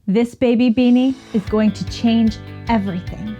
This baby beanie is going to change everything.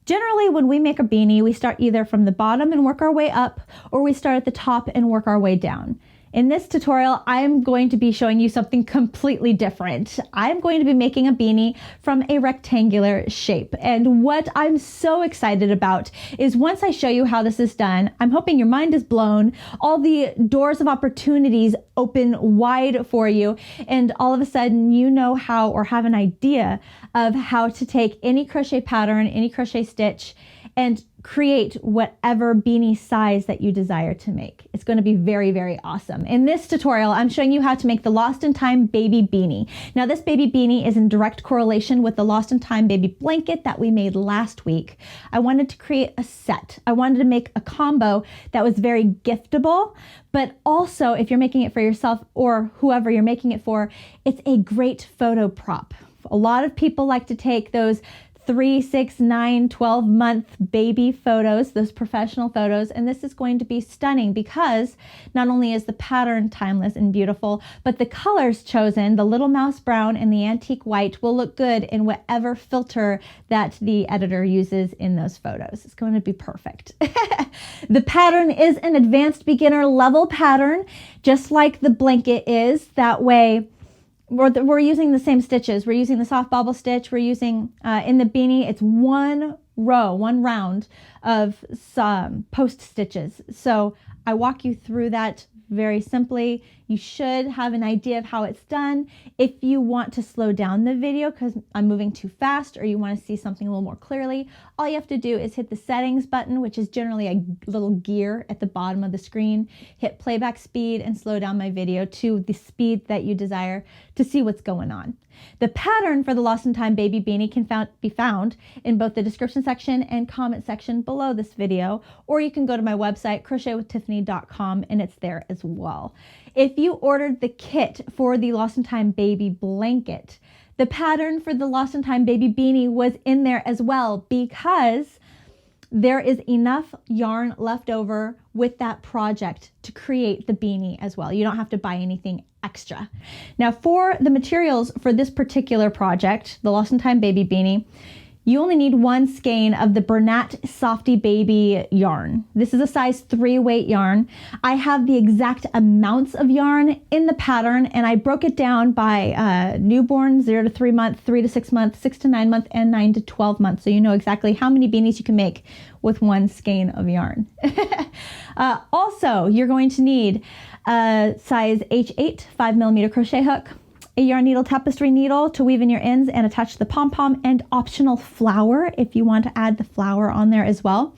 Generally, when we make a beanie, we start either from the bottom and work our way up, or we start at the top and work our way down. In this tutorial, I'm going to be showing you something completely different. I'm going to be making a beanie from a rectangular shape. And what I'm so excited about is once I show you how this is done, I'm hoping your mind is blown, all the doors of opportunities open wide for you, and all of a sudden you know how, or have an idea of how to take any crochet pattern, any crochet stitch, and create whatever beanie size that you desire to make. It's going to be very, very awesome. In this tutorial, I'm showing you how to make the Lost in Time baby beanie. Now, this baby beanie is in direct correlation with the Lost in Time baby blanket that we made last week. I wanted to create a set. I wanted to make a combo that was very giftable, but also if you're making it for yourself or whoever you're making it for, it's a great photo prop. A lot of people like to take those 3, 6, 9, 12-month baby photos, those professional photos, and this is going to be stunning because not only is the pattern timeless and beautiful, but the colors chosen, the little mouse brown and the antique white, will look good in whatever filter that the editor uses in those photos. It's going to be perfect. The pattern is an advanced beginner level pattern, just like the blanket is. That way, we're using the same stitches. We're using the soft bobble stitch. We're using, in the beanie, it's one round of some post stitches. So I walk you through that very simply. You should have an idea of how it's done. If you want to slow down the video because I'm moving too fast, or you want to see something a little more clearly, all you have to do is hit the settings button, which is generally a little gear at the bottom of the screen, hit playback speed, and slow down my video to the speed that you desire to see what's going on. The pattern for the Lost in Time baby beanie can be found in both the description section and comment section below this video, or you can go to my website, crochetwithtiffany.com, and it's there as well. If you ordered the kit for the Lost in Time baby blanket, the pattern for the Lost in Time baby beanie was in there as well, because there is enough yarn left over with that project to create the beanie as well. You don't have to buy anything extra. Now, for the materials for this particular project, the Lost in Time baby beanie, you only need 1 skein of the Bernat Softee Baby yarn. This is a size 3 weight yarn. I have the exact amounts of yarn in the pattern, and I broke it down by newborn, 0 to 3 month, 3 to 6 month, 6 to 9 month, and 9 to 12 months. So you know exactly how many beanies you can make with 1 skein of yarn. Also, you're going to need a size H8 5mm crochet hook, a yarn needle tapestry needle to weave in your ends and attach the pom-pom, and optional flower if you want to add the flower on there as well,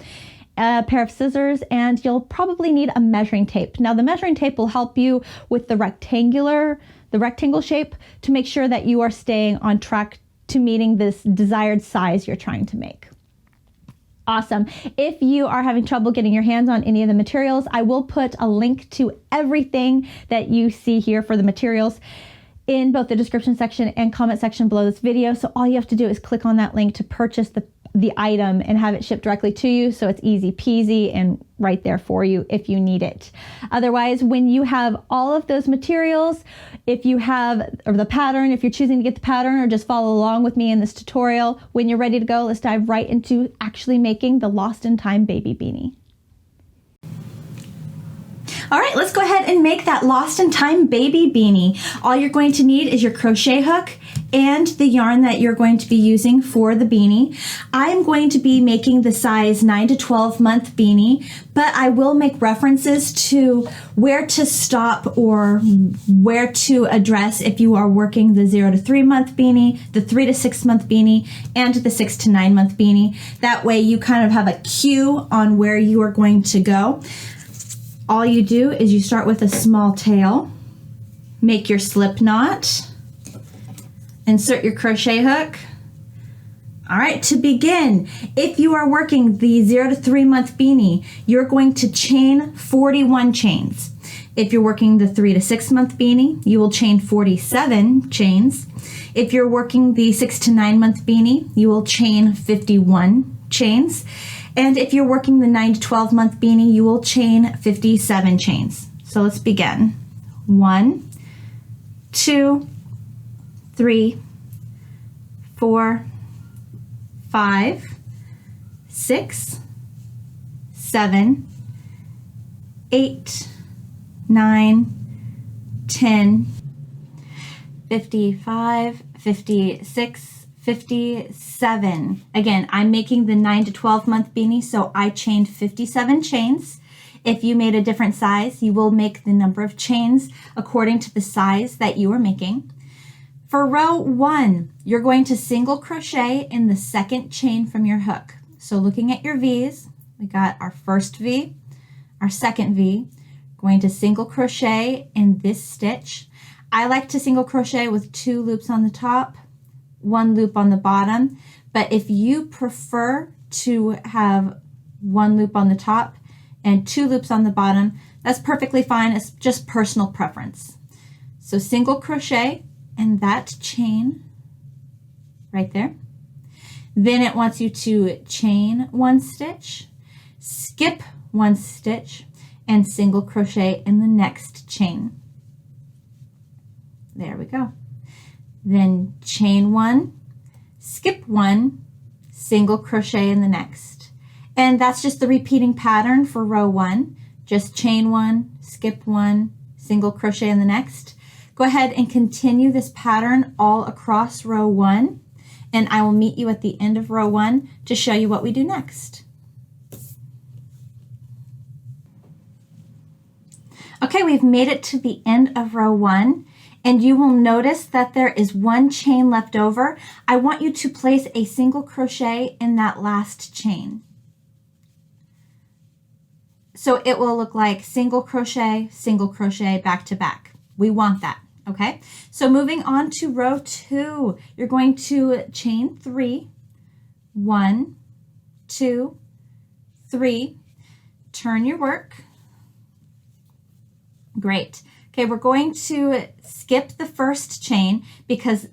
a pair of scissors, and you'll probably need a measuring tape. Now, the measuring tape will help you with the rectangle shape to make sure that you are staying on track to meeting this desired size you're trying to make. Awesome. If you are having trouble getting your hands on any of the materials, I will put a link to everything that you see here for the materials in both the description section and comment section below this video. So all you have to do is click on that link to purchase the item and have it shipped directly to you. So it's easy peasy and right there for you if you need it. Otherwise, when you have all of those materials, if you have the pattern, if you're choosing to get the pattern or just follow along with me in this tutorial, when you're ready to go, let's dive right into actually making the Lost in Time baby beanie. All right, let's go ahead and make that Lost in Time baby beanie. All you're going to need is your crochet hook and the yarn that you're going to be using for the beanie. I'm going to be making the size 9 to 12 month beanie, but I will make references to where to stop or where to address if you are working the 0 to 3 month beanie, the 3 to 6 month beanie, and the 6 to 9 month beanie. That way you kind of have a cue on where you are going to go. All you do is you start with a small tail, make your slip knot, insert your crochet hook. All right, to begin, if you are working the 0 to 3 month beanie, you're going to chain 41 chains. If you're working the 3 to 6 month beanie, you will chain 47 chains. If you're working the 6 to 9 month beanie, you will chain 51 chains. And if you're working the 9 to 12 month beanie, you will chain 57 chains. So let's begin. 1, 2, 3, 4, 5, 6, 7, 8, 9, 10, 55, 56, 57. Again, I'm making the 9 to 12 month beanie, so I chained 57 chains. If you made a different size, you will make the number of chains according to the size that you are making. For row 1, you're going to single crochet in the second chain from your hook. So looking at your V's, we got our first V, our second V, going to single crochet in this stitch. I like to single crochet with 2 loops on the top, 1 loop on the bottom, but if you prefer to have 1 loop on the top and 2 loops on the bottom, that's perfectly fine. It's just personal preference. So single crochet in that chain right there. Then it wants you to chain 1 stitch, skip 1 stitch, and single crochet in the next chain. There we go. Then chain 1, skip 1, single crochet in the next. And that's just the repeating pattern for row 1. Just chain 1, skip 1, single crochet in the next. Go ahead and continue this pattern all across row 1, and I will meet you at the end of row 1 to show you what we do next. Okay, we've made it to the end of row 1, and you will notice that there is 1 chain left over. I want you to place a single crochet in that last chain. So it will look like single crochet, back to back. We want that, okay? So moving on to row 2, you're going to chain 3, 1, 2, 3, turn your work. Great. Okay, we're going to skip the first chain because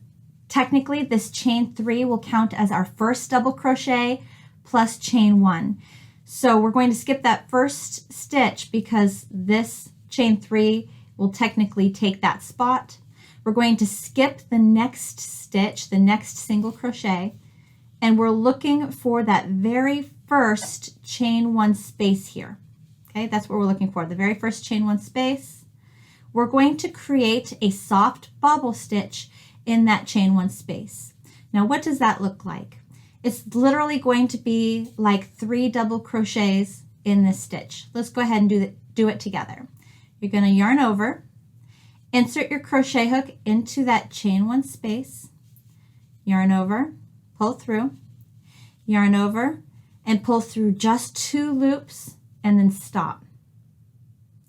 technically this chain 3 will count as our first double crochet plus chain 1. So we're going to skip that first stitch because this chain 3 will technically take that spot. We're going to skip the next stitch, the next single crochet, and we're looking for that very first chain 1 space here. Okay, that's what we're looking for, the very first chain 1 space. We're going to create a soft bobble stitch in that chain 1 space. Now, what does that look like? It's literally going to be like 3 double crochets in this stitch. Let's go ahead and do it together. You're going to yarn over, insert your crochet hook into that chain 1 space, yarn over, pull through, yarn over, and pull through just 2 loops and then stop.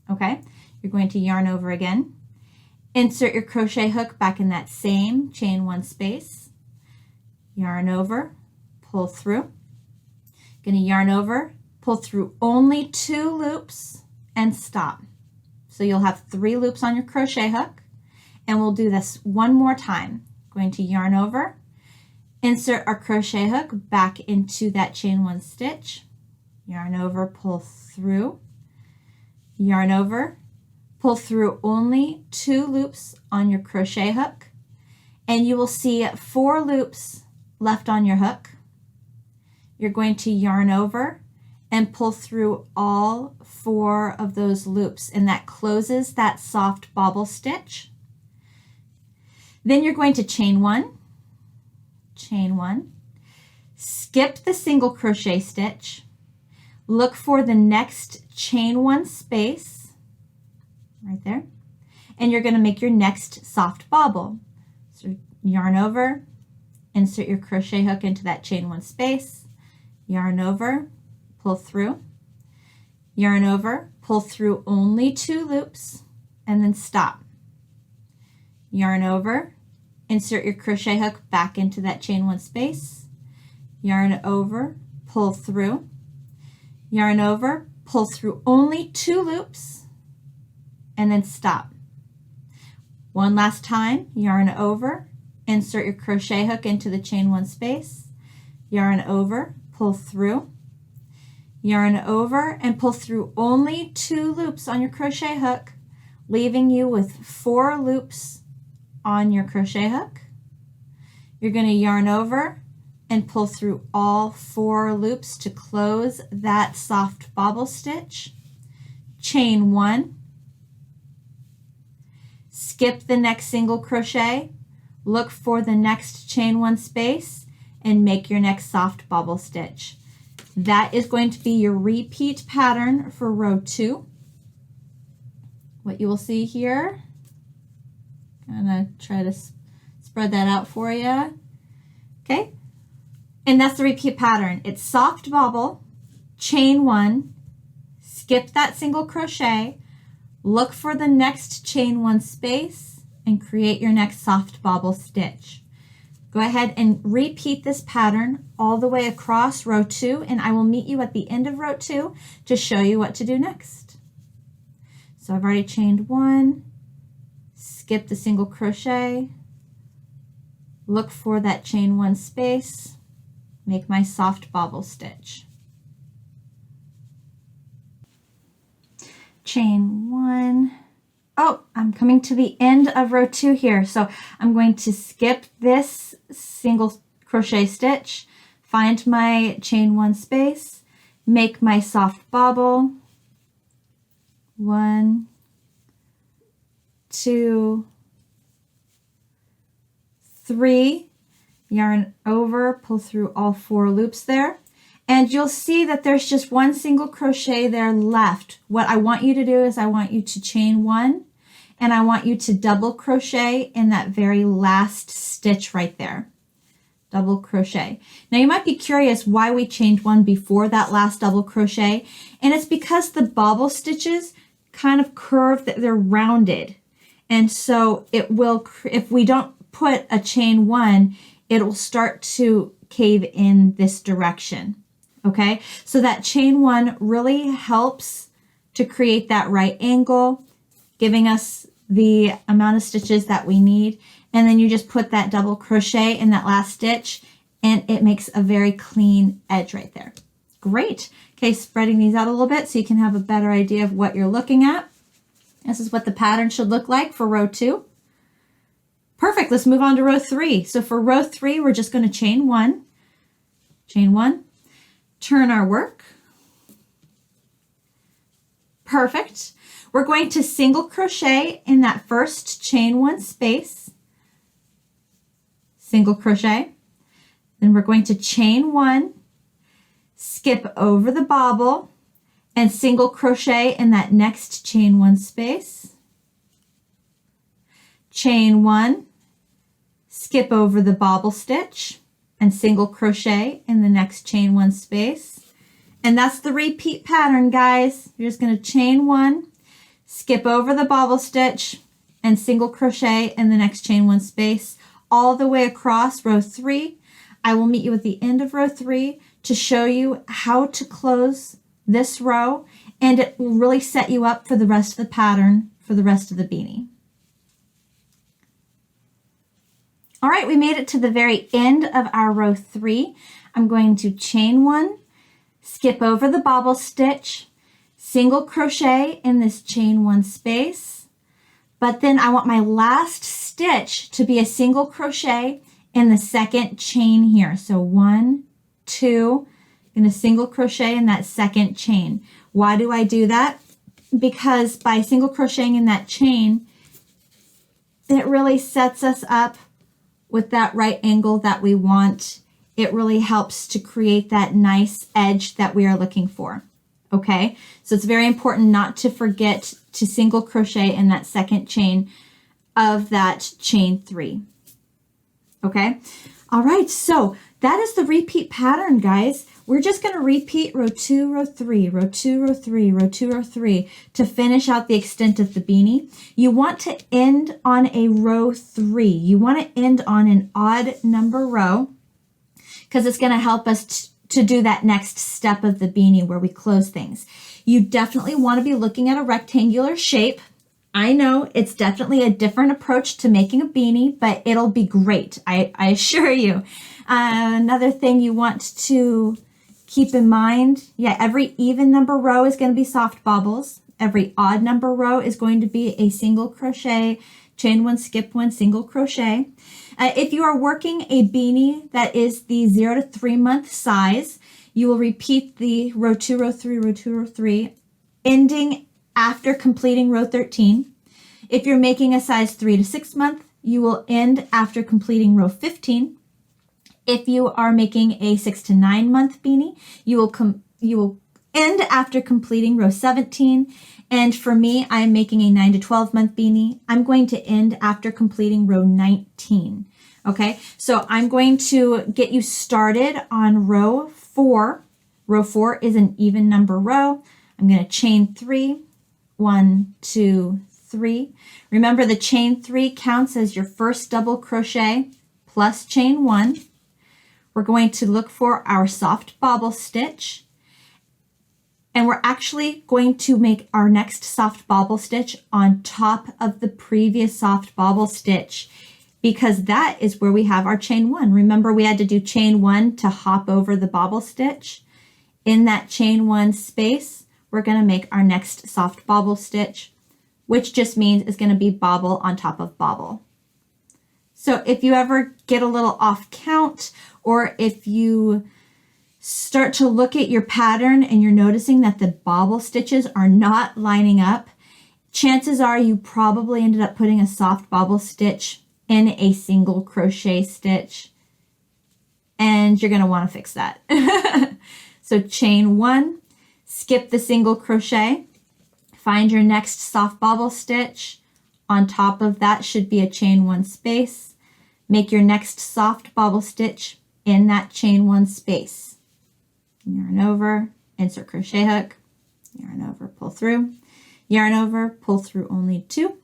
Okay, you're going to yarn over again, insert your crochet hook back in that same chain 1 space, yarn over, pull through, going to yarn over, pull through only 2 loops and stop. So you'll have 3 loops on your crochet hook, and we'll do this one more time. Going to yarn over, insert our crochet hook back into that chain 1 stitch, yarn over, pull through, yarn over, pull through only 2 loops on your crochet hook, and you will see 4 loops left on your hook. You're going to yarn over and pull through all 4 of those loops, and that closes that soft bobble stitch. Then you're going to chain 1, skip the single crochet stitch, look for the next chain 1 space right there, and you're going to make your next soft bobble. So yarn over, insert your crochet hook into that chain 1 space, yarn over, pull through, yarn over, pull through only 2 loops, and then stop. Yarn over, insert your crochet hook back into that chain 1 space, yarn over, pull through, yarn over, pull through only 2 loops, and then stop. One last time, yarn over, insert your crochet hook into the chain 1 space, yarn over, pull through, yarn over and pull through only 2 loops on your crochet hook, leaving you with 4 loops on your crochet hook. You're going to yarn over and pull through all 4 loops to close that soft bobble stitch. Chain 1, skip the next single crochet, look for the next chain 1 space, and make your next soft bobble stitch. That is going to be your repeat pattern for row 2. What you will see here, I'm gonna try to spread that out for you. Okay, and that's the repeat pattern. It's soft bobble, chain 1, skip that single crochet, look for the next chain 1 space, and create your next soft bobble stitch. Go ahead and repeat this pattern all the way across row 2, and I will meet you at the end of row 2 to show you what to do next. So I've already chained 1, skip the single crochet, look for that chain 1 space, make my soft bobble stitch. Chain 1. Oh, I'm coming to the end of row 2 here. So I'm going to skip this single crochet stitch, find my chain 1 space, make my soft bobble. 1, 2, 3, yarn over, pull through all 4 loops there. And you'll see that there's just 1 single crochet there left. What I want you to do is I want you to chain 1 and I want you to double crochet in that very last stitch right there. Double crochet. Now you might be curious why we chained 1 before that last double crochet, and it's because the bobble stitches kind of curve, they're rounded. And so it will, if we don't put a chain 1, it will start to cave in this direction. Okay, so that chain 1 really helps to create that right angle, giving us the amount of stitches that we need. And then you just put that double crochet in that last stitch and it makes a very clean edge right there. Great. Okay, spreading these out a little bit so you can have a better idea of what you're looking at. This is what the pattern should look like for row 2. Perfect. Let's move on to row 3. So for row 3, we're just going to chain 1, turn our work. Perfect. We're going to single crochet in that first chain 1 space, single crochet. Then we're going to chain 1, skip over the bobble, and single crochet in that next chain 1 space. Chain 1, skip over the bobble stitch, and single crochet in the next chain 1 space. And that's the repeat pattern, guys. You're just going to chain 1, skip over the bobble stitch, and single crochet in the next chain 1 space all the way across row 3. I will meet you at the end of row 3 to show you how to close this row, and it will really set you up for the rest of the pattern for the rest of the beanie. All right, we made it to the very end of our row 3. I'm going to chain 1, skip over the bobble stitch, single crochet in this chain 1 space, but then I want my last stitch to be a single crochet in the second chain here. So 1, 2, I'm going to single crochet in that second chain. Why do I do that? Because by single crocheting in that chain, it really sets us up with that right angle that we want. It really helps to create that nice edge that we are looking for. Okay, so it's very important not to forget to single crochet in that second chain of that chain 3. Okay, all right, so that is the repeat pattern, guys. We're just going to repeat row 2, row 3, row 2, row 3, row 2, row 3 to finish out the extent of the beanie. You want to end on a row 3. You want to end on an odd number row because it's going to help us to do that next step of the beanie where we close things. You definitely want to be looking at a rectangular shape. I know it's definitely a different approach to making a beanie, but it'll be great. I assure you. Another thing you want to Keep in mind, yeah, every even number row is going to be soft bobbles. Every odd number row is going to be a single crochet, chain one, skip one, single crochet. If you are working a beanie that is the 0 to 3 month size, you will repeat the row 2, row 3, row 2, row 3, ending after completing row 13. If you're making a size 3 to 6 month, you will end after completing row 15. If you are making a 6 to 9 month beanie, you will end after completing row 17. And for me, I'm making a 9 to 12 month beanie. I'm going to end after completing row 19. Okay, so I'm going to get you started on row 4. Row 4 is an even number row. I'm going to chain 3, 1, 2, 3. Remember, the chain 3 counts as your first double crochet plus chain 1. We're going to look for our soft bobble stitch, and we're actually going to make our next soft bobble stitch on top of the previous soft bobble stitch, because that is where we have our chain 1. Remember, we had to do chain 1 to hop over the bobble stitch. In that chain 1 space, we're going to make our next soft bobble stitch, which just means it's going to be bobble on top of bobble. So if you ever get a little off count, or if you start to look at your pattern and you're noticing that the bobble stitches are not lining up, chances are you probably ended up putting a soft bobble stitch in a single crochet stitch, and you're going to want to fix that. So chain 1, skip the single crochet, find your next soft bobble stitch. On top of that should be a chain 1 space. Make your next soft bobble stitch in that chain 1 space. Yarn over, insert crochet hook, yarn over, pull through, yarn over, pull through only 2,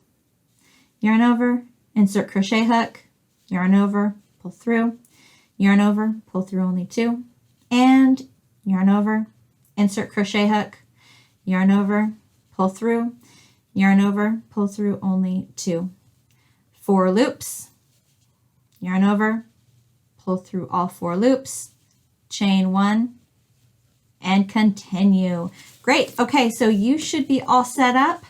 yarn over, insert crochet hook, yarn over, pull through, yarn over, pull through only 2, and yarn over, insert crochet hook, yarn over, pull through, yarn over, pull through only 2. 4 loops, yarn over, pull through all 4 loops, chain 1, and continue. Great. Okay, so you should be all set up.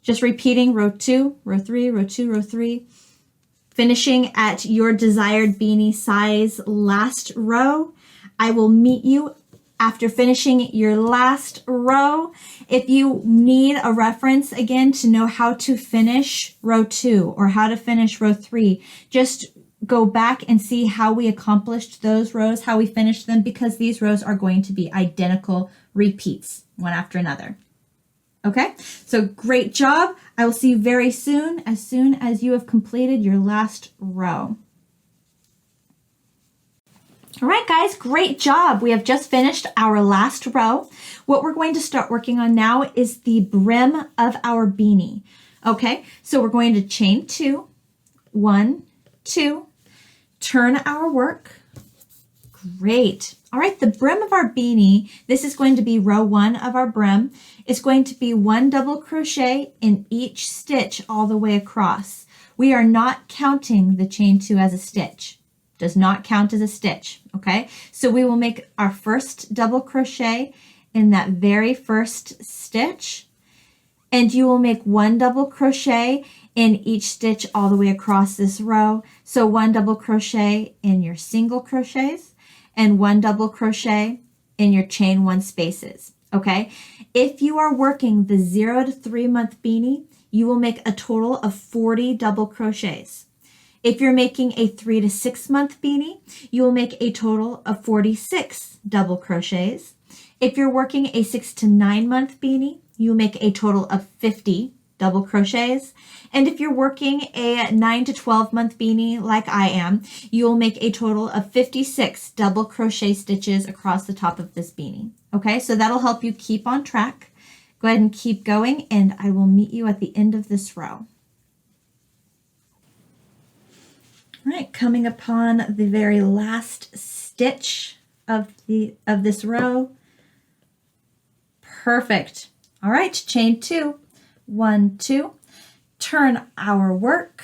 Just repeating row 2, row 3, row 2, row 3, finishing at your desired beanie size last row. I will meet you after finishing your last row. If you need a reference again to know how to finish row 2 or how to finish row 3, just go back and see how we accomplished those rows, how we finished them, because these rows are going to be identical repeats, one after another. Okay, so great job. I will see you very soon as you have completed your last row. All right, guys, great job. We have just finished our last row. What we're going to start working on now is the brim of our beanie. Okay, so we're going to chain 2, 1, 2, turn our work. Great. All right, the brim of our beanie, this is going to be row 1 of our brim. It's going to be 1 double crochet in each stitch all the way across. We are not counting the chain 2 as a stitch. Does not count as a stitch, okay? So we will make our first double crochet in that very first stitch, and you will make 1 double crochet in each stitch all the way across this row. So 1 double crochet in your single crochets and 1 double crochet in your chain 1 spaces, okay? If you are working the 0 to 3 month beanie, you will make a total of 40 double crochets. If you're making a 3 to 6 month beanie, you will make a total of 46 double crochets. If you're working a 6 to 9 month beanie, you make a total of 50 double crochets. And if you're working a 9 to 12 month beanie like I am, you will make a total of 56 double crochet stitches across the top of this beanie. Okay, so that'll help you keep on track. Go ahead and keep going, and I will meet you at the end of this row. All right, coming upon the very last stitch of this row. Perfect. All right, chain 2, 1, 2, turn our work.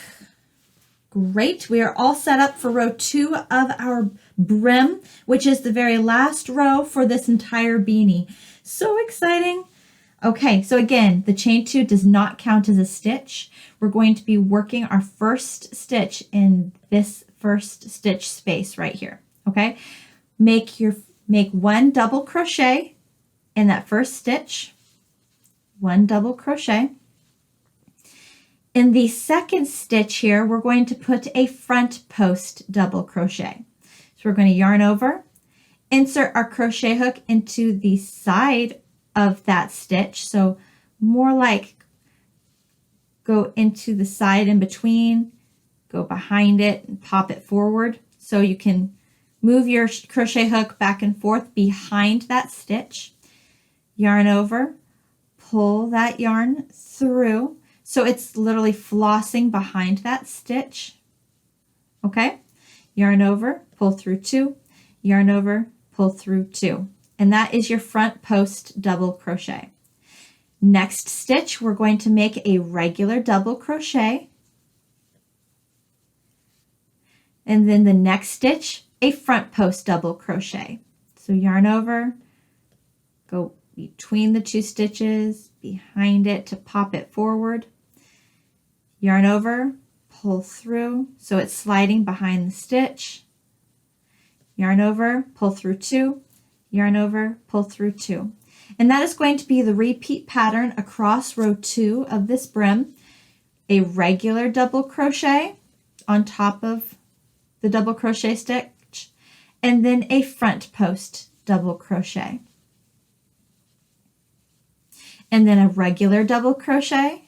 Great, we are all set up for row 2 of our brim, which is the very last row for this entire beanie. So exciting. Okay, so again, the chain 2 does not count as a stitch. We're going to be working our first stitch in this first stitch space right here, okay? Make 1 double crochet in that first stitch, 1 double crochet. In the second stitch here, we're going to put a front post double crochet. So we're going to yarn over, insert our crochet hook into the side of that stitch. So more like go into the side in between, go behind it and pop it forward. So you can move your crochet hook back and forth behind that stitch. Yarn over, pull that yarn through. So it's literally flossing behind that stitch. Okay, yarn over, pull through 2, yarn over, pull through 2. And that is your front post double crochet. Next stitch, we're going to make a regular double crochet. And then the next stitch, a front post double crochet. So yarn over, go between the 2 stitches, behind it to pop it forward. Yarn over, pull through, so it's sliding behind the stitch. Yarn over, pull through 2, yarn over, pull through 2. And that is going to be the repeat pattern across row 2 of this brim. A regular double crochet on top of the double crochet stitch, and then a front post double crochet. And then a regular double crochet,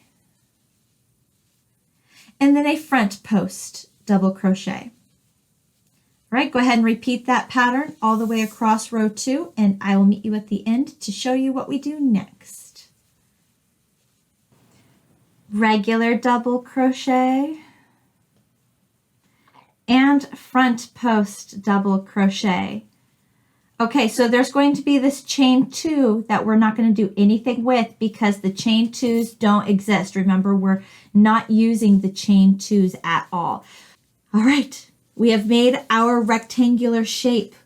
and then a front post double crochet. All right, go ahead and repeat that pattern all the way across row 2, and I will meet you at the end to show you what we do next. Regular double crochet and front post double crochet. Okay, so there's going to be this chain 2 that we're not going to do anything with because the chain 2s don't exist. Remember, we're not using the chain 2s at all. All right, we have made our rectangular shape.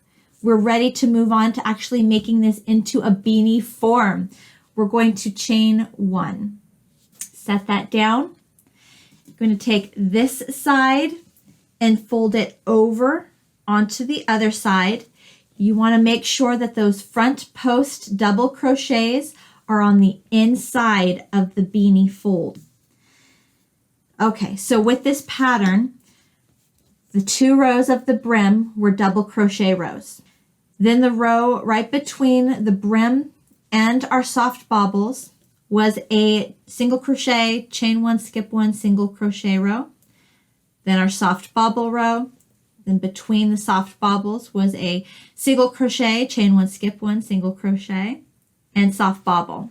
We're ready to move on to actually making this into a beanie form. We're going to chain 1. Set that down. I'm going to take this side and fold it over onto the other side. You want to make sure that those front post double crochets are on the inside of the beanie fold. Okay, so with this pattern, the 2 rows of the brim were double crochet rows. Then the row right between the brim and our soft baubles was a single crochet, chain 1, skip 1, single crochet row. Then our soft bauble row. Then between the soft baubles was a single crochet, chain 1, skip 1, single crochet, and soft bauble.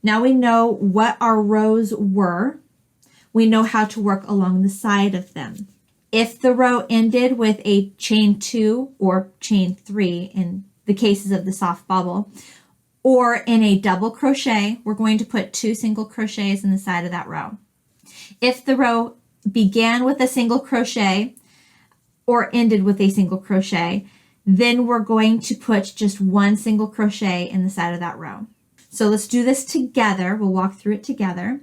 Now we know what our rows were. We know how to work along the side of them. If the row ended with a chain 2 or chain 3 in the cases of the soft bauble, or in a double crochet, we're going to put 2 single crochets in the side of that row. If the row began with a single crochet or ended with a single crochet, then we're going to put just 1 single crochet in the side of that row. So let's do this together. We'll walk through it together.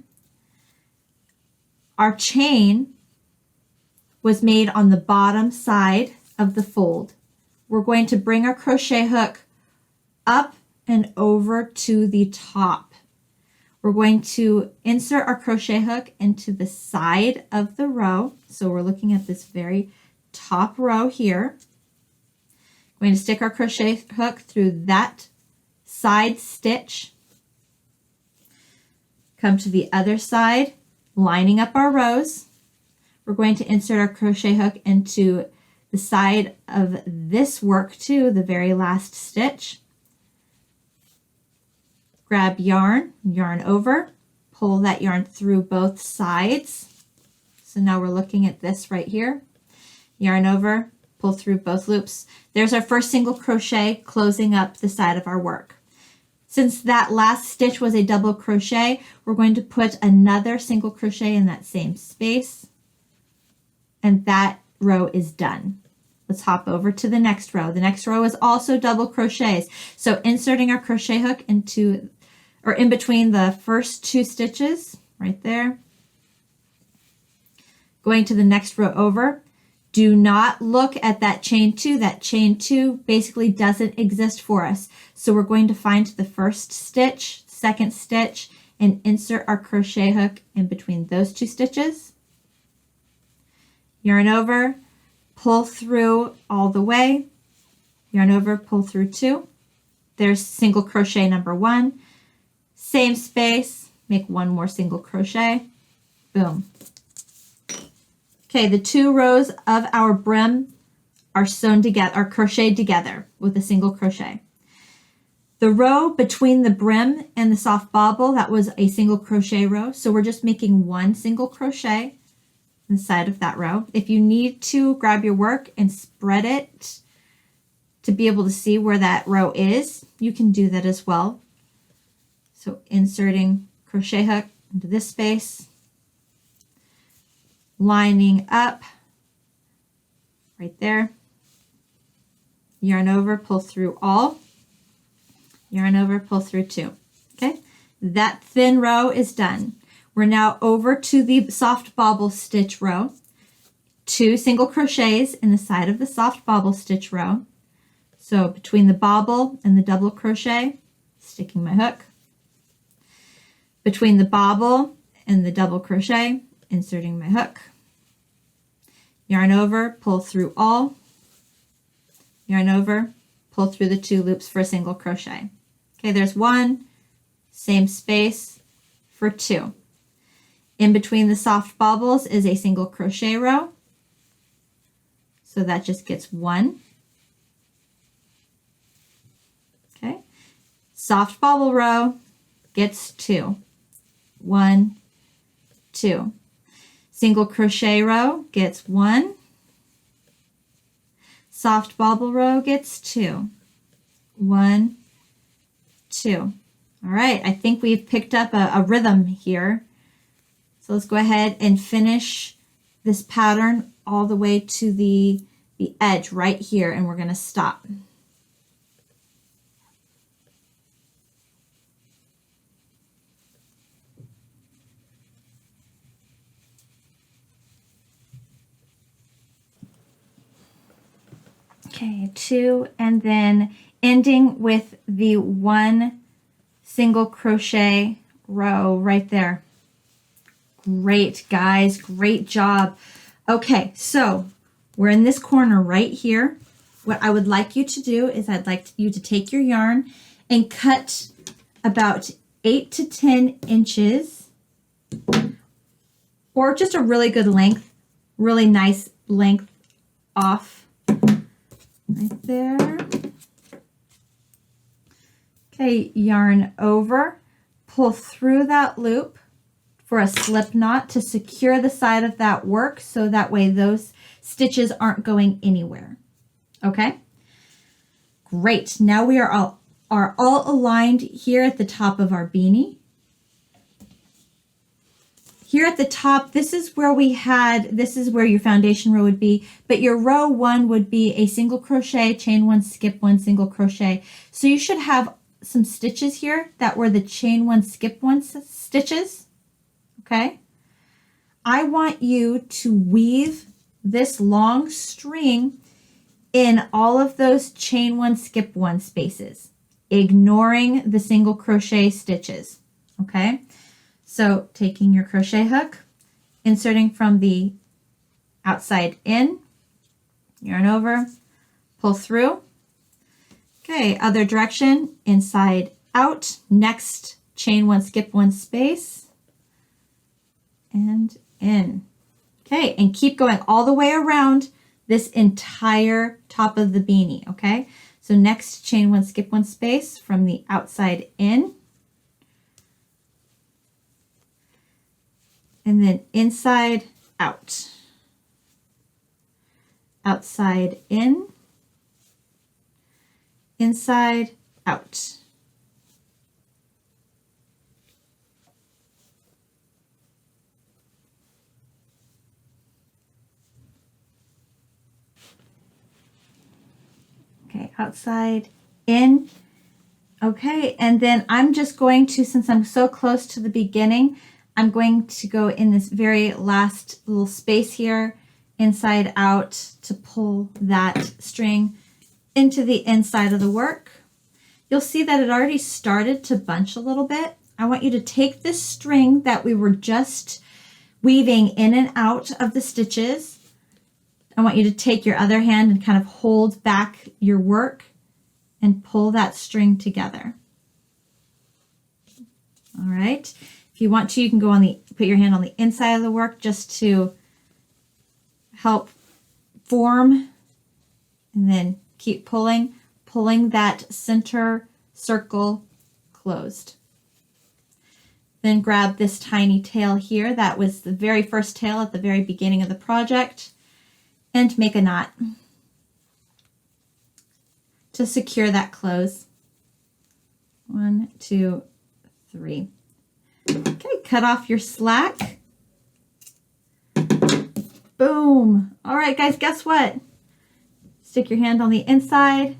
Our chain was made on the bottom side of the fold. We're going to bring our crochet hook up and over to the top. We're going to insert our crochet hook into the side of the row. So we're looking at this very top row here. We're going to stick our crochet hook through that side stitch. Come to the other side, lining up our rows. We're going to insert our crochet hook into the side of this work too, the very last stitch. Grab yarn, yarn over, pull that yarn through both sides. So now we're looking at this right here. Yarn over, pull through both loops. There's our first single crochet closing up the side of our work. Since that last stitch was a double crochet, we're going to put another single crochet in that same space. and that row is done. Let's hop over to the next row. The next row is also double crochets. So inserting our crochet hook into, or in between the first 2 stitches, right there. Going to the next row over. Do not look at that chain 2. That chain 2 basically doesn't exist for us. So we're going to find the first stitch, second stitch, and insert our crochet hook in between those 2 stitches. Yarn over, pull through all the way, yarn over, pull through 2. There's single crochet number 1. Same space, make 1 more single crochet, boom. Okay, the 2 rows of our brim are sewn together, are crocheted together with a single crochet. The row between the brim and the soft bobble, that was a single crochet row. So we're just making 1 single crochet inside of that row. If you need to, grab your work and spread it to be able to see where that row is, you can do that as well. So inserting crochet hook into this space, lining up right there, yarn over, pull through all, yarn over, pull through 2. Okay, that thin row is done. We're now over to the soft bobble stitch row. 2 single crochets in the side of the soft bobble stitch row. So between the bobble and the double crochet, sticking my hook. Between the bobble and the double crochet, inserting my hook. Yarn over, pull through all. Yarn over, pull through the 2 loops for a single crochet. Okay, there's 1, same space for 2. In between the soft bobbles is a single crochet row. So that just gets 1. Okay. Soft bobble row gets 2. 1, 2. Single crochet row gets 1. Soft bobble row gets 2. 1, 2. All right, I think we've picked up a rhythm here. So let's go ahead and finish this pattern all the way to the edge right here, and we're going to stop. Okay, 2, and then ending with the 1 single crochet row right there. Great, guys, great job. Okay, so we're in this corner right here. What I would like you to do is I'd like you to take your yarn and cut about 8 to 10 inches, or just a really good length, really nice length off right there. Okay, yarn over, pull through that loop for a slip knot to secure the side of that work, so that way those stitches aren't going anywhere. Okay, great. Now we are all aligned here at the top of our beanie. Here at the top, this is where your foundation row would be, but your row 1 would be a single crochet, chain 1, skip 1, single crochet. So you should have some stitches here that were the chain 1, skip 1 stitches. Okay, I want you to weave this long string in all of those chain 1, skip 1 spaces, ignoring the single crochet stitches. Okay, so taking your crochet hook, inserting from the outside in, yarn over, pull through. Okay, other direction, inside out, next chain 1, skip 1 space, and in. Okay, and keep going all the way around this entire top of the beanie, okay? So next, chain 1, skip 1 space from the outside in, and then inside out, outside in, inside out. outside, in. Okay, and then I'm just going to, since I'm so close to the beginning, I'm going to go in this very last little space here, inside out, to pull that string into the inside of the work. You'll see that it already started to bunch a little bit. I want you to take this string that we were just weaving in and out of the stitches. I want you to take your other hand and kind of hold back your work and pull that string together. All right. If you want to, you can go on put your hand on the inside of the work just to help form, and then keep pulling that center circle closed. Then grab this tiny tail here. That was the very first tail at the very beginning of the project, and make a knot to secure that close. 1, 2, 3. Okay, cut off your slack. Boom. All right, guys, guess what? Stick your hand on the inside,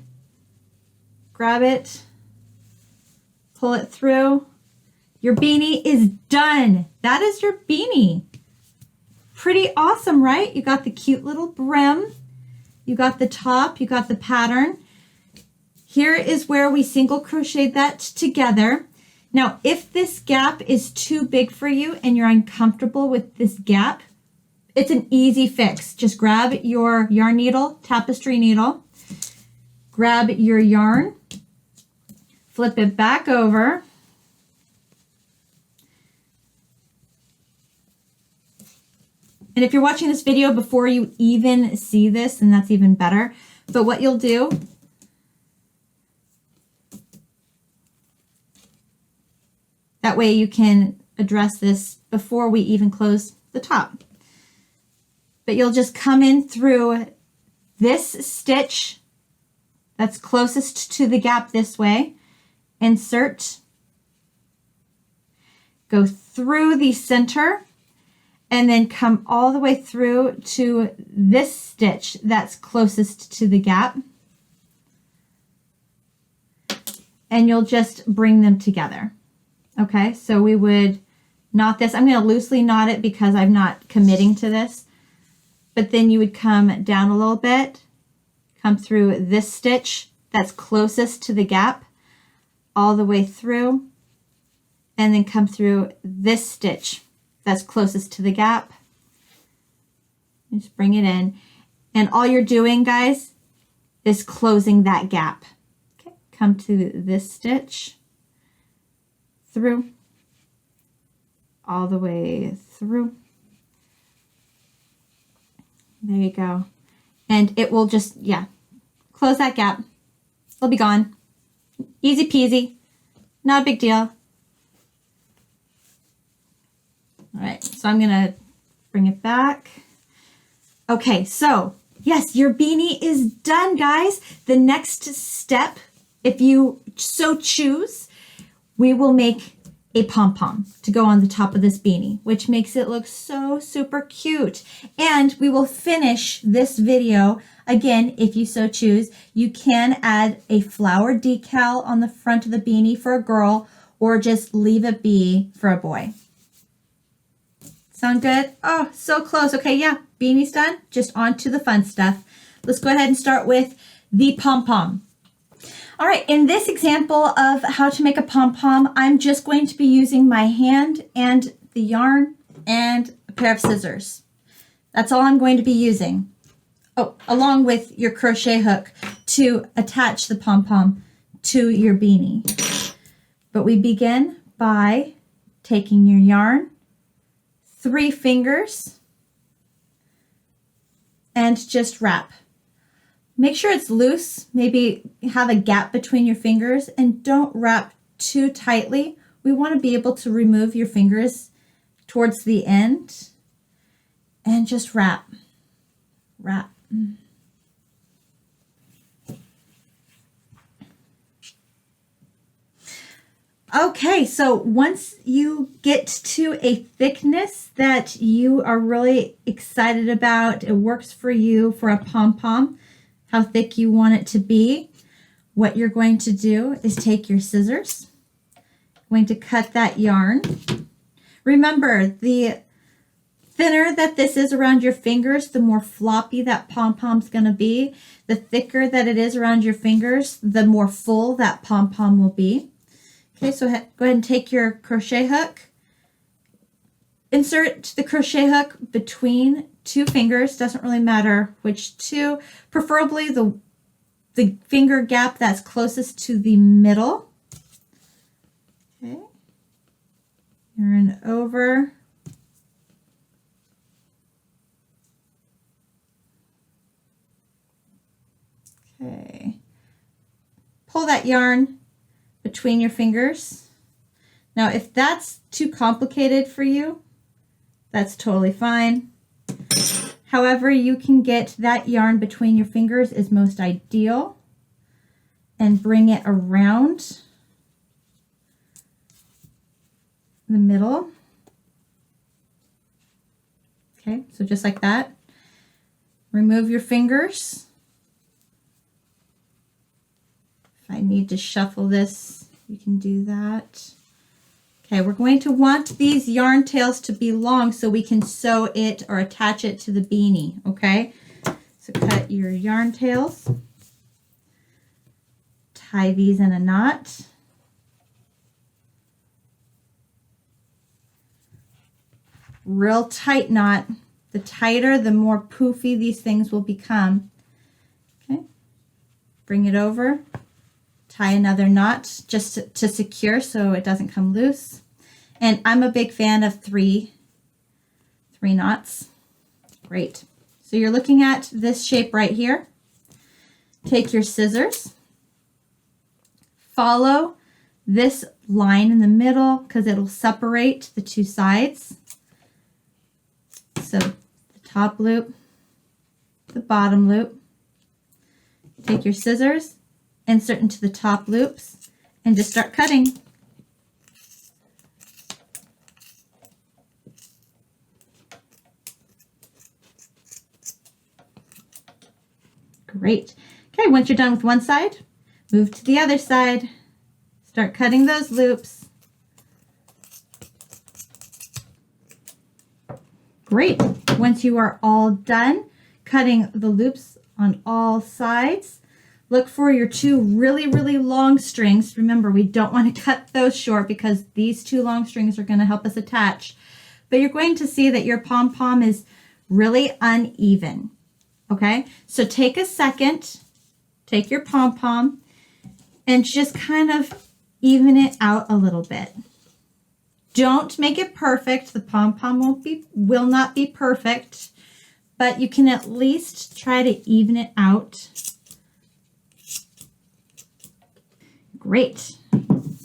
grab it, pull it through. Your beanie is done. That is your beanie. Pretty awesome, right? You got the cute little brim, you got the top, you got the pattern. Here is where we single crocheted that together. Now, if this gap is too big for you and you're uncomfortable with this gap, it's an easy fix. Just grab your yarn needle, tapestry needle, grab your yarn, flip it back over, and if you're watching this video before you even see this, then that's even better. But what you'll do, that way you can address this before we even close the top. But you'll just come in through this stitch that's closest to the gap this way, insert, go through the center, and then come all the way through to this stitch that's closest to the gap. And you'll just bring them together. Okay, so we would knot this. I'm going to loosely knot it because I'm not committing to this. But then you would come down a little bit, come through this stitch that's closest to the gap, all the way through, and then come through this stitch that's closest to the gap. Just bring it in. And all you're doing, guys, is closing that gap. Okay, come to this stitch, through, all the way through. There you go. And it will just, yeah, close that gap. It'll be gone. Easy peasy. Not a big deal. All right, so I'm gonna bring it back. Okay, so yes, your beanie is done, guys. The next step, if you so choose, we will make a pom-pom to go on the top of this beanie, which makes it look so super cute. And we will finish this video, again, if you so choose. You can add a flower decal on the front of the beanie for a girl, or just leave it be for a boy. Sound good? Oh, so close. Okay, yeah, beanie's done. Just on to the fun stuff. Let's go ahead and start with the pom-pom. All right, in this example of how to make a pom-pom, I'm just going to be using my hand and the yarn and a pair of scissors. That's all I'm going to be using. Oh, along with your crochet hook to attach the pom-pom to your beanie. But we begin by taking your yarn, 3 fingers, and just wrap. Make sure it's loose, maybe have a gap between your fingers, and don't wrap too tightly. We want to be able to remove your fingers towards the end and just wrap, wrap. Okay, so once you get to a thickness that you are really excited about, it works for you for a pom-pom, how thick you want it to be, what you're going to do is take your scissors, going to cut that yarn. Remember, the thinner that this is around your fingers, the more floppy that pom-pom's going to be. The thicker that it is around your fingers, the more full that pom-pom will be. Okay, so go ahead and take your crochet hook. Insert the crochet hook between two fingers. Doesn't really matter which two. Preferably the finger gap that's closest to the middle. Okay. Yarn over. Okay. Pull that yarn between your fingers. Now, if that's too complicated for you, that's totally fine. However you can get that yarn between your fingers is most ideal, and bring it around the middle. Okay, so just like that. Remove your fingers. If I need to shuffle this, you can do that. Okay, we're going to want these yarn tails to be long so we can sew it or attach it to the beanie, okay? So cut your yarn tails. Tie these in a knot. Real tight knot. The tighter, the more poofy these things will become. Okay, bring it over. Tie another knot just to secure so it doesn't come loose. And I'm a big fan of three knots. Great. So you're looking at this shape right here. Take your scissors. Follow this line in the middle because it'll separate the two sides. So the top loop, the bottom loop. Take your scissors, insert into the top loops, and just start cutting. Great. Okay, once you're done with one side, move to the other side. Start cutting those loops. Great. Once you are all done cutting the loops on all sides, look for your two really, really long strings. Remember, we don't want to cut those short because these two long strings are going to help us attach. But you're going to see that your pom-pom is really uneven. Okay, so take a second, take your pom-pom, and just kind of even it out a little bit. Don't make it perfect. The pom-pom will not be perfect, but you can at least try to even it out. Great.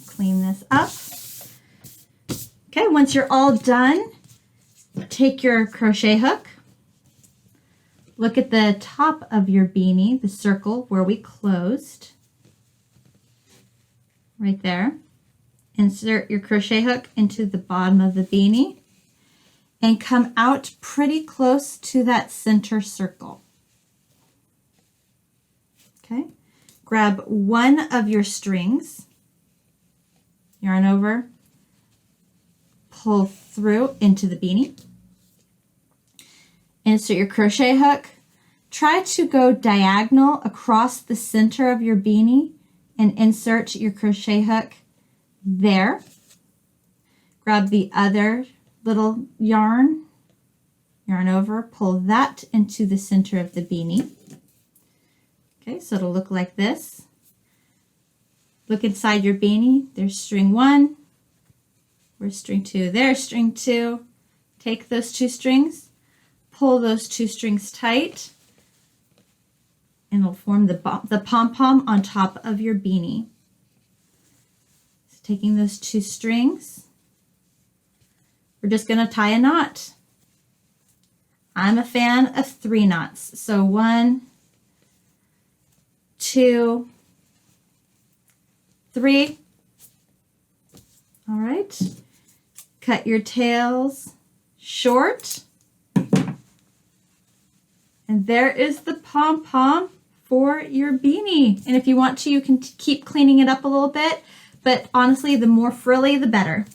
Clean this up. Okay, once you're all done, take your crochet hook. Look at the top of your beanie, the circle where we closed. Right there. Insert your crochet hook into the bottom of the beanie and come out pretty close to that center circle. Okay. Grab one of your strings, yarn over, pull through into the beanie. Insert your crochet hook. Try to go diagonal across the center of your beanie and insert your crochet hook there. Grab the other little yarn over, pull that into the center of the beanie. Okay, so it'll look like this. Look inside your beanie. There's string one. Where's string two? There's string two. Take those two strings. Pull those two strings tight, and it'll form the pom-pom on top of your beanie. So taking those two strings, we're just going to tie a knot. I'm a fan of 3 knots. So 1, 2, 3. All right. Cut your tails short. And there is the pom-pom for your beanie. And if you want to, you can keep cleaning it up a little bit, but honestly, the more frilly, the better.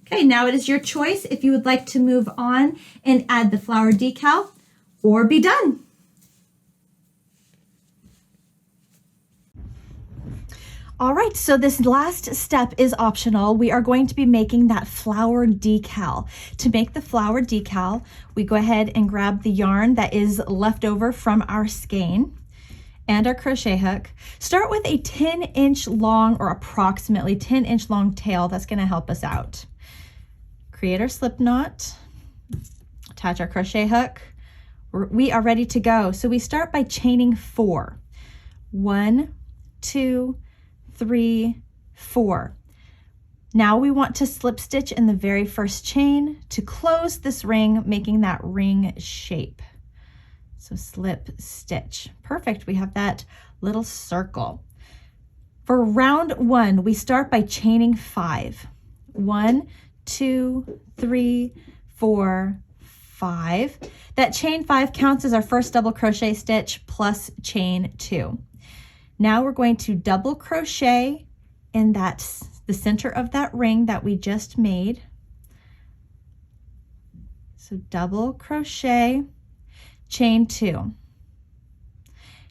Okay, now it is your choice if you would like to move on and add the flower decal or be done. All right, so this last step is optional. We are going to be making that flower decal. To make the flower decal, we go ahead and grab the yarn that is left over from our skein and our crochet hook. Start with a 10-inch long or approximately 10-inch long tail. That's gonna help us out. Create our slip knot, attach our crochet hook. We are ready to go. So we start by chaining 4. 1, 2, 3, 4. Now we want to slip stitch in the very first chain to close this ring, making that ring shape. So slip stitch. Perfect. We have that little circle. For round 1, we start by chaining 5. 1, 2, 3, 4, 5. That chain 5 counts as our first double crochet stitch plus chain 2. Now we're going to double crochet in the center of that ring that we just made. So double crochet, chain 2.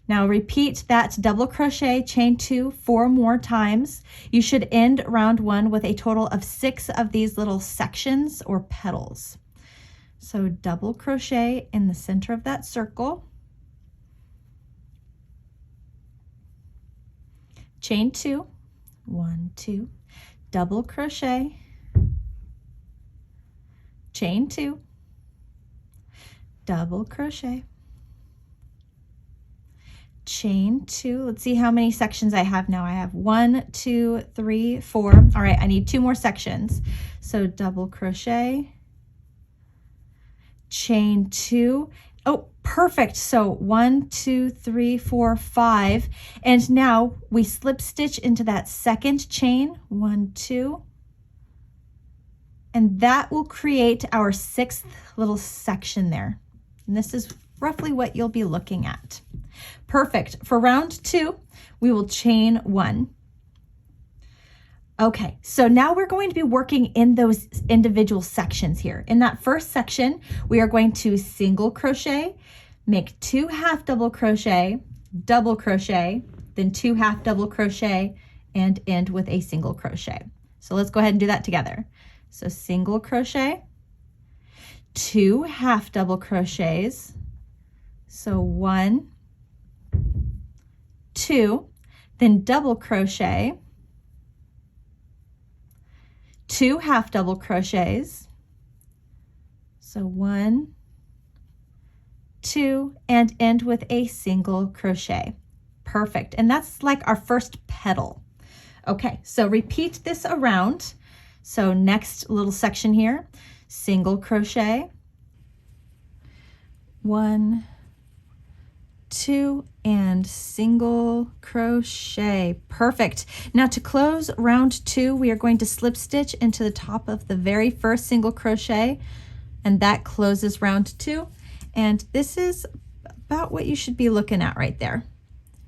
Now repeat that double crochet, chain 2 4 more times. You should end round 1 with a total of 6 of these little sections or petals. So double crochet in the center of that circle. Chain 2, 1, 2, double crochet, chain 2, double crochet, chain 2. Let's see how many sections I have now. I have 1, 2, 3, 4. All right, I need 2 more sections. So double crochet, chain 2. Oh, perfect. So 1, 2, 3, 4, 5. And now we slip stitch into that second chain, 1, 2. And that will create our 6th little section there. And this is roughly what you'll be looking at. Perfect. For round 2, we will chain 1. Okay, so now we're going to be working in those individual sections here. In that first section, we are going to single crochet, make 2 half double crochet, then 2 half double crochet, and end with a single crochet. So let's go ahead and do that together. So single crochet, 2 half double crochets, so 1, 2, then double crochet, 2 half double crochets, so 1, 2, and end with a single crochet. Perfect. And that's like our first petal. Okay, so repeat this around. So next little section here, single crochet, 1, 2, and single crochet. Perfect. Now to close round 2, we are going to slip stitch into the top of the very first single crochet, and that closes round 2. And this is about what you should be looking at right there.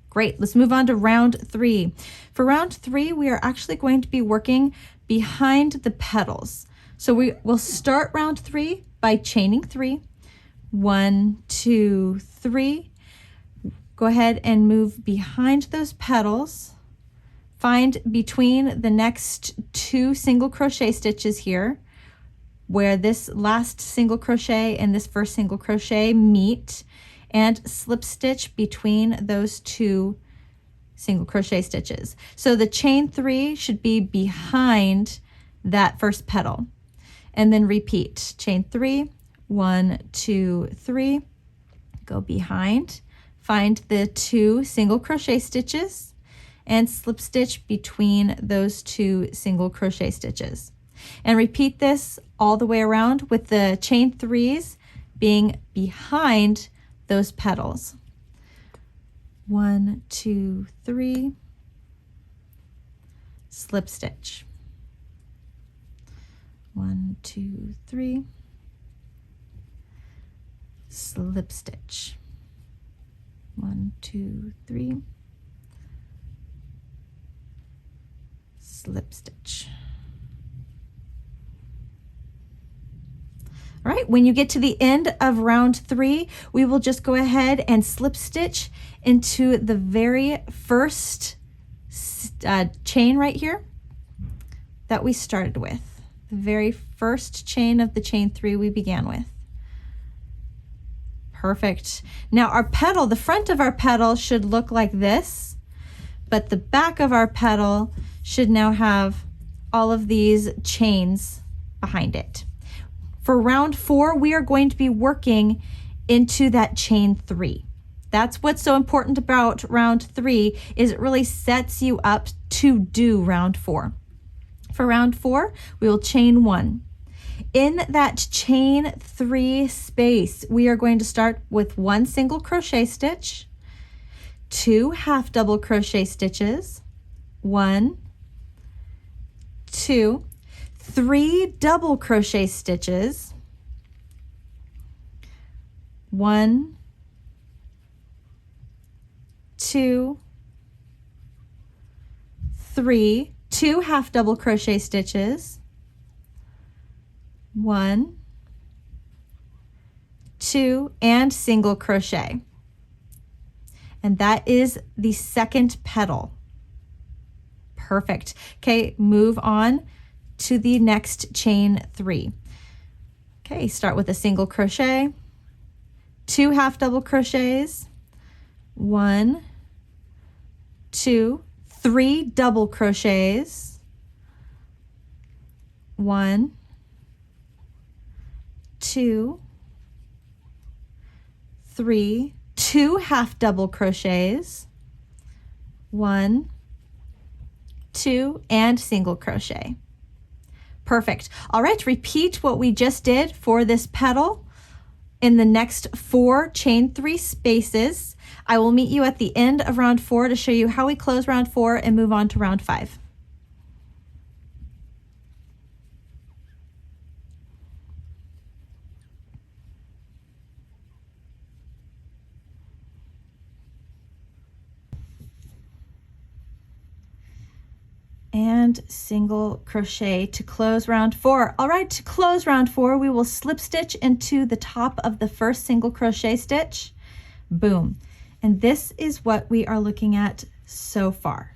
Great. Let's move on to round 3. For round 3, we are actually going to be working behind the petals. So we will start round 3 by chaining 3. 1, 2, 3. Go ahead and move behind those petals. Find between the next 2 single crochet stitches here, where this last single crochet and this first single crochet meet, and slip stitch between those 2 single crochet stitches. So the chain 3 should be behind that first petal, and then repeat. Chain 3, 1, 2, 3, go behind, find the 2 single crochet stitches and slip stitch between those 2 single crochet stitches. And repeat this all the way around with the chain 3s being behind those petals. 1, 2, 3, slip stitch. 1, 2, 3, slip stitch. 1, 2, 3. Slip stitch. All right, when you get to the end of round 3, we will just go ahead and slip stitch into the very first chain right here that we started with. The very first chain of the chain 3 we began with. Perfect. Now our petal, the front of our petal should look like this, but the back of our petal should now have all of these chains behind it. For round 4, we are going to be working into that chain 3. That's what's so important about round 3, is it really sets you up to do round 4. For round 4, we will chain 1. In that chain 3 space, we are going to start with 1 single crochet stitch, 2 half double crochet stitches, 1, 2, 3 double crochet stitches, 1, 2, 3, 2 half double crochet stitches, 1, 2, and single crochet. And that is the second petal. Perfect. Okay, move on to the next chain 3. Okay, start with a single crochet, 2 half double crochets, 1, 2, 3 double crochets, 1, 2, 3, 2 half double crochets, 1, 2, and single crochet. Perfect. All right, repeat what we just did for this petal in the next 4 chain 3 spaces. I will meet you at the end of round 4 to show you how we close round 4 and move on to round 5. And single crochet to close round 4. All right, to close round 4, we will slip stitch into the top of the first single crochet stitch. Boom. And this is what we are looking at so far.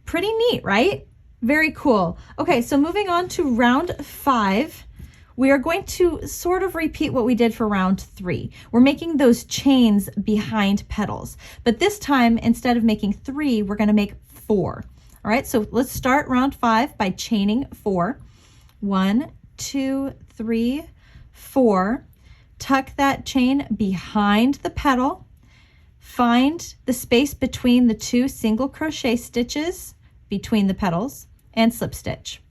Pretty neat, right? Very cool. Okay, so moving on to round 5, we are going to sort of repeat what we did for round 3. We're making those chains behind petals, but this time, instead of making 3, we're gonna make 4. All right, so let's start round 5 by chaining 4. 1, 2, 3, 4. Tuck that chain behind the petal. Find the space between the 2 single crochet stitches between the petals and slip stitch.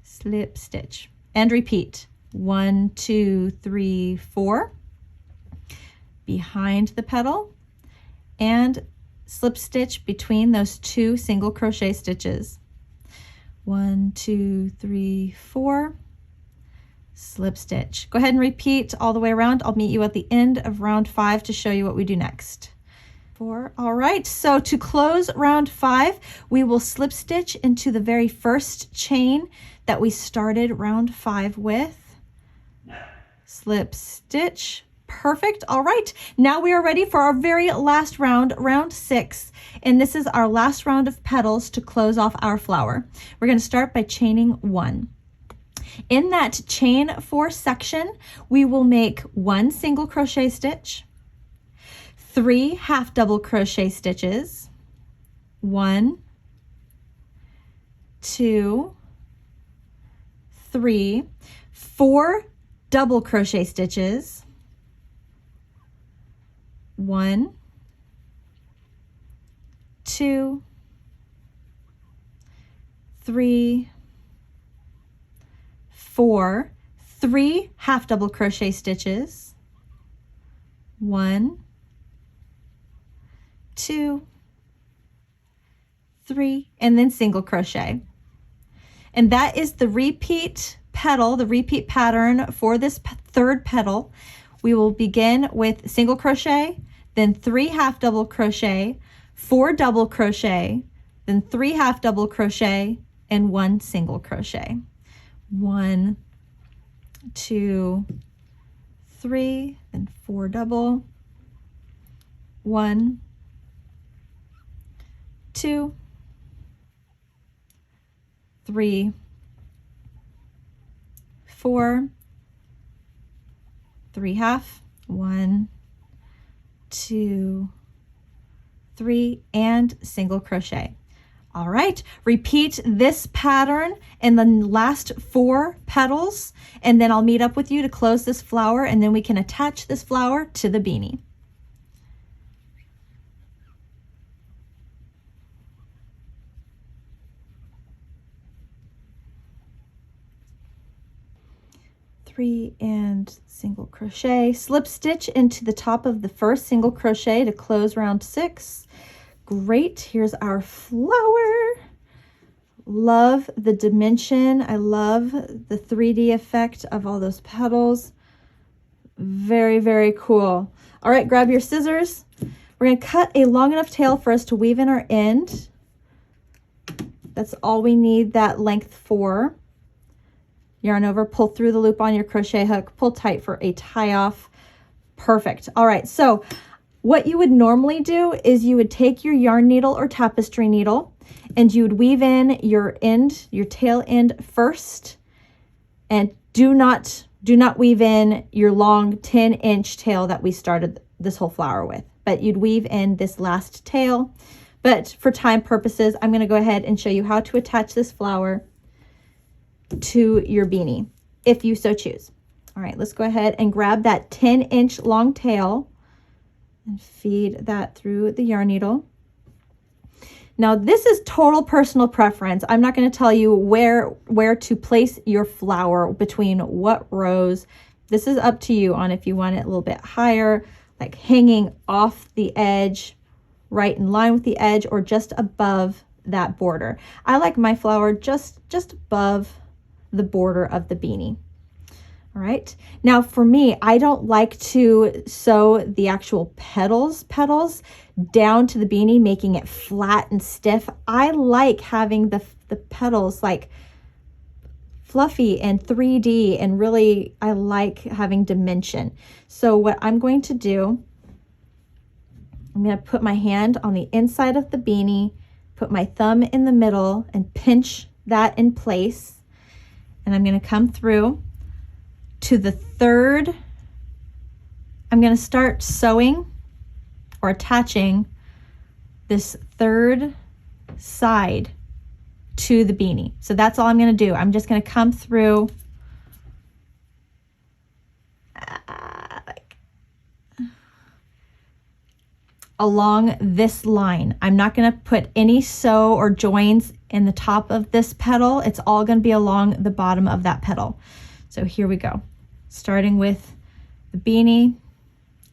Slip stitch. And repeat. 1, 2, 3, 4. Behind the petal and slip stitch between those 2 single crochet stitches. 1, 2, 3, 4. Slip stitch. Go ahead and repeat all the way around. I'll meet you at the end of round 5 to show you what we do next. 4. All right, so to close round 5, we will slip stitch into the very first chain that we started round 5 with. Slip stitch. Perfect. All right, now we are ready for our very last round, round 6, and this is our last round of petals to close off our flower. We're going to start by chaining 1. In that chain 4 section, we will make 1 single crochet stitch, 3 half double crochet stitches, 1, 2, 3, 4 double crochet stitches, 1, 2, 3, 4, 3 half double crochet stitches, 1, 2, 3, and then single crochet. And that is the repeat petal, the repeat pattern for this third petal. we will begin with single crochet, then 3 half double crochet, 4 double crochet, then 3 half double crochet, and 1 single crochet. 1, 2, 3, then 4 double, 1, 2, 3, 4, 3 half, 1, 2, 3, and single crochet. All right, repeat this pattern in the last 4 petals, and then I'll meet up with you to close this flower, and then we can attach this flower to the beanie. And single crochet, slip stitch into the top of the first single crochet to close round 6. Great, here's our flower. Love the dimension. I love the 3D effect of all those petals. Very, very cool. All right, grab your scissors. We're going to cut a long enough tail for us to weave in our end. That's all we need that length for. Yarn over, pull through the loop on your crochet hook, pull tight for a tie off. Perfect. All right, so what you would normally do is you would take your yarn needle or tapestry needle and you would weave in your end, your tail end first, and do not weave in your long 10-inch tail that we started this whole flower with, but you'd weave in this last tail. But for time purposes, I'm going to go ahead and show you how to attach this flower to your beanie if you so choose. All right, let's go ahead and grab that 10-inch long tail and feed that through the yarn needle. Now this is total personal preference. I'm not going to tell you where to place your flower between what rows. This is up to you on if you want it a little bit higher, like hanging off the edge, right in line with the edge, or just above that border. I like my flower just above the border of the beanie. All right, now for me, I don't like to sew the actual petals down to the beanie, making it flat and stiff. I like having the petals like fluffy and 3D, and really I like having dimension. So what I'm going to do, I'm going to put my hand on the inside of the beanie, put my thumb in the middle and pinch that in place. And I'm going to come through to the third. I'm going to start sewing or attaching this third side to the beanie. So that's all I'm going to do. I'm just going to come through along this line. I'm not going to put any sew or joins in the top of this petal. It's all going to be along the bottom of that petal. So here we go. Starting with the beanie,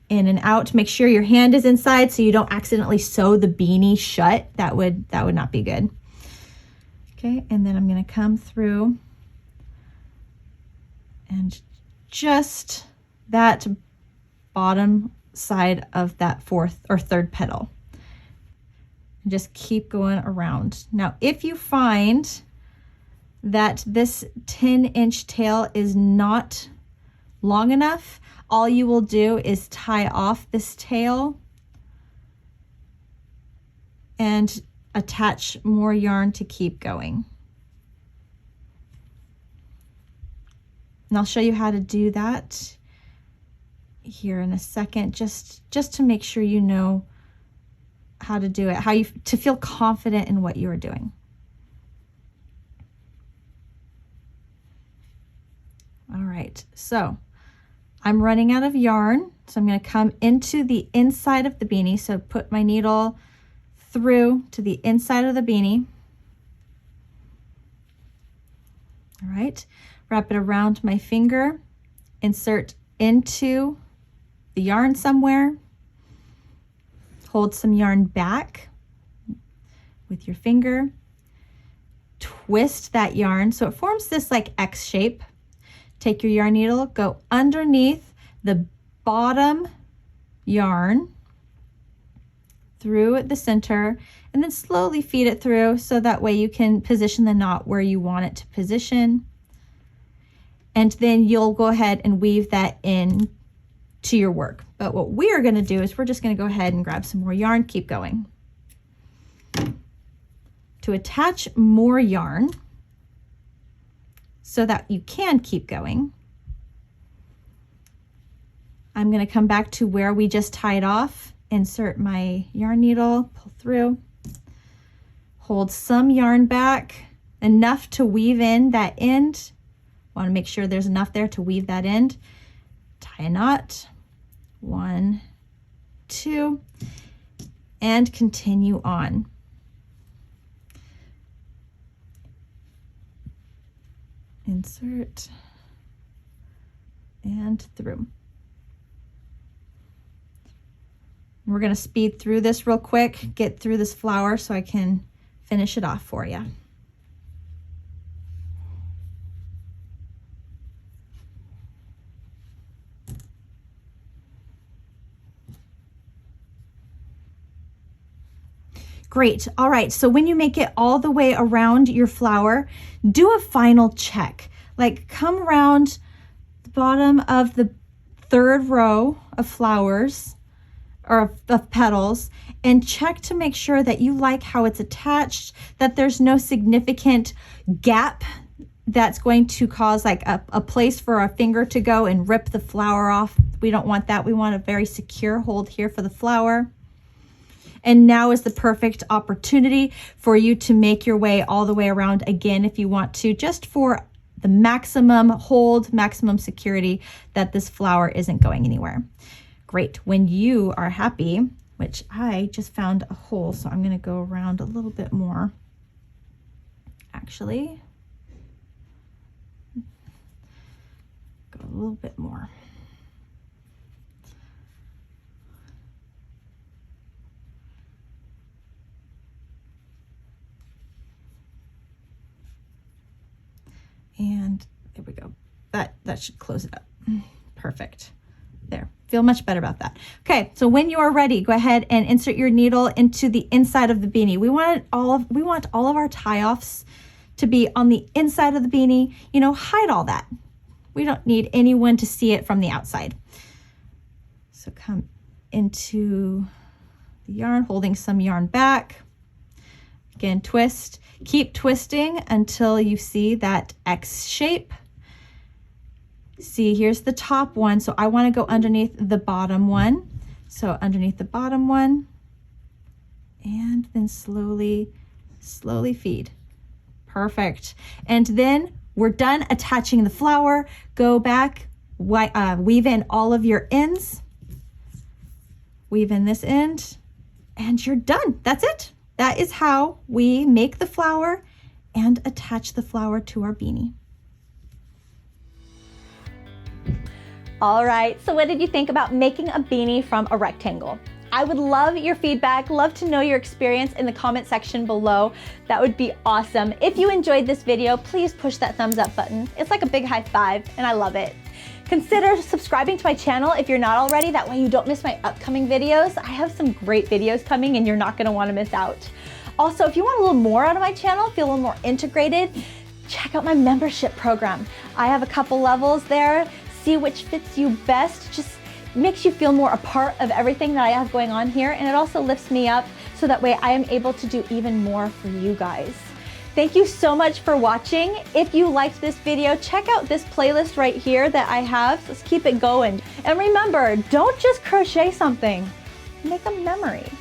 in and out. Make sure your hand is inside so you don't accidentally sew the beanie shut. That would not be good. Okay, and then I'm going to come through and just that bottom side of that fourth or third petal. And just keep going around. Now, if you find that this 10-inch tail is not long enough, all you will do is tie off this tail and attach more yarn to keep going. And I'll show you how to do that here in a second, just to make sure you know how to do it, to feel confident in what you are doing. All right, so I'm running out of yarn, so I'm going to come into the inside of the beanie. So put my needle through to the inside of the beanie. All right, wrap it around my finger, insert into the yarn somewhere, hold some yarn back with your finger, twist that yarn so it forms this like X shape. Take your yarn needle, go underneath the bottom yarn through the center and then slowly feed it through so that way you can position the knot where you want it to position. And then you'll go ahead and weave that in to your work. But what we are going to do is we're just going to go ahead and grab some more yarn, keep going. To attach more yarn so that you can keep going, I'm going to come back to where we just tied off, insert my yarn needle, pull through, hold some yarn back, enough to weave in that end. Want to make sure there's enough there to weave that end. Tie a knot, 1, 2, and continue on. Insert and through. We're going to speed through this real quick, get through this flower so I can finish it off for you. Great. All right. So when you make it all the way around your flower, do a final check. Like come around the bottom of the 3rd row of flowers or of petals and check to make sure that you like how it's attached, that there's no significant gap that's going to cause like a place for a finger to go and rip the flower off. We don't want that. We want a very secure hold here for the flower. And now is the perfect opportunity for you to make your way all the way around again if you want to, just for the maximum hold, maximum security that this flower isn't going anywhere. Great. When you are happy, which I just found a hole, so I'm going to go around a little bit more. Actually, go a little bit more. And there we go. That should close it up. Perfect. There. Feel much better about that. Okay, so when you are ready, go ahead and insert your needle into the inside of the beanie. We want all of our tie-offs to be on the inside of the beanie. You know, hide all that. We don't need anyone to see it from the outside. So come into the yarn, holding some yarn back. Again, twist. Keep twisting until you see that X shape. See, here's the top one. So I want to go underneath the bottom one. So underneath the bottom one, and then slowly, slowly feed. Perfect. And then we're done attaching the flower. Go back, weave in all of your ends. Weave in this end, and you're done. That's it. That is how we make the flower and attach the flower to our beanie. All right, so what did you think about making a beanie from a rectangle? I would love your feedback, love to know your experience in the comment section below. That would be awesome. If you enjoyed this video, please push that thumbs up button. It's like a big high five and I love it. Consider subscribing to my channel if you're not already, that way you don't miss my upcoming videos. I have some great videos coming and you're not gonna wanna miss out. Also, if you want a little more out of my channel, feel a little more integrated, check out my membership program. I have a couple levels there. See which fits you best. Just makes you feel more a part of everything that I have going on here, and it also lifts me up so that way I am able to do even more for you guys. Thank you so much for watching. If you liked this video, check out this playlist right here that I have. Let's keep it going. And remember, don't just crochet something, make a memory.